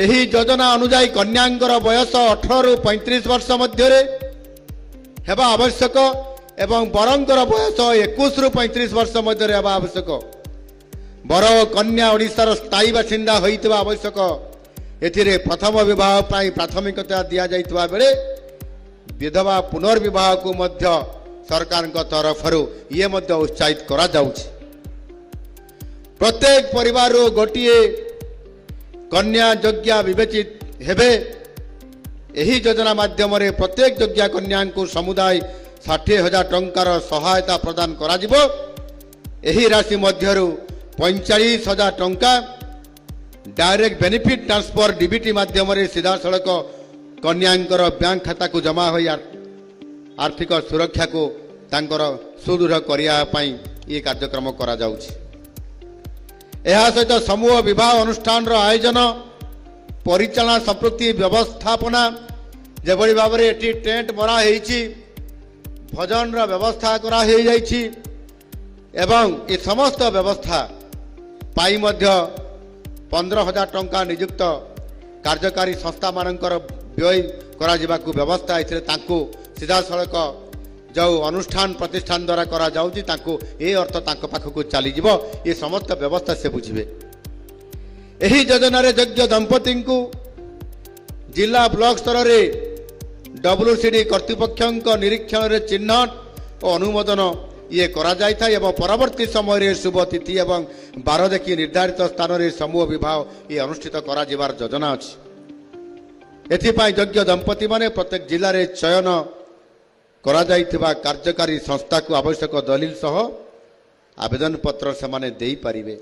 ଏହି ଯୋଜନା ଅନୁଯାୟୀ କନ୍ୟାଙ୍କର ବୟସ 18 ରୁ 35 ବର୍ଷ ମଧ୍ୟରେ ହେବା ଆବଶ୍ୟକ ଏବଂ ବରଙ୍କର ବୟସ 21 ରୁ 35 ବର୍ଷ ମଧ୍ୟରେ ହେବା ଆବଶ୍ୟକ। बर कन्या ओडिशार स्थायी बासिंदा होइतबा आवश्यक। एथिरे प्रथम विवाह पाई प्राथमिकता दिया जाइतबा बेले विधवा पुनर्विवाह को मध्य सरकार तरफरु ये मध्य उत्साहित करा जाउछि। प्रत्येक परिवार गोटिए कन्या योग्य विवेचित हेबे। एही योजना माध्यम प्रत्येक योग्य कन्या को समुदाय 60,000 टंकार सहायता प्रदान करा जिवो। एही राशि मध्यरु 45,000 टंका डायरेक्ट बेनिफिट ट्रांसफर डीबीटी माध्यम सीधा सड़क कन्यांकर बैंक खाता को जमा हो आर्थिक सुरक्षा को तांकर सुदृढ़ करने ये कार्यक्रम करा जाउछि। एहा सहित समूह विवाह अनुष्ठान आयोजन परिचालना संपृक्ति व्यवस्थापना जेभली भाव में एटी टेंट मरा होइछि, भजन व्यवस्था करा हो जाइछि एवं ये समस्त व्यवस्था पाई मध्य 15,000 टंका नियुक्त कार्यकारी संस्था मानकर व्यय करा जिबाकु व्यवस्था एथिरे तांको सीधा सड़क जो अनुष्ठान प्रतिष्ठान द्वारा करा जाउछि तांको ए अर्थ तांको पाखकु चली जिवो। ये समस्त व्यवस्था से बुझिबे। एही योजना रे योग्य दंपति को जिला ब्लॉक स्तर रे WCD कर्तृपक्षक निरीक्षण रे चिन्हट और अनुमोदन ये करा जाय था एवं परवर्ती समय रे शुभ तिथि एवं 12 देखि निर्धारित स्थान रे समूह विवाह ये अनुष्ठित करा जिबार योजना अछि। एथिपाई योग्य दंपति माने प्रत्येक जिले रे चयन करा जायथिबा कार्यकारी संस्था को आवश्यक दलील सह आवेदन पत्र से माने देई परिबे।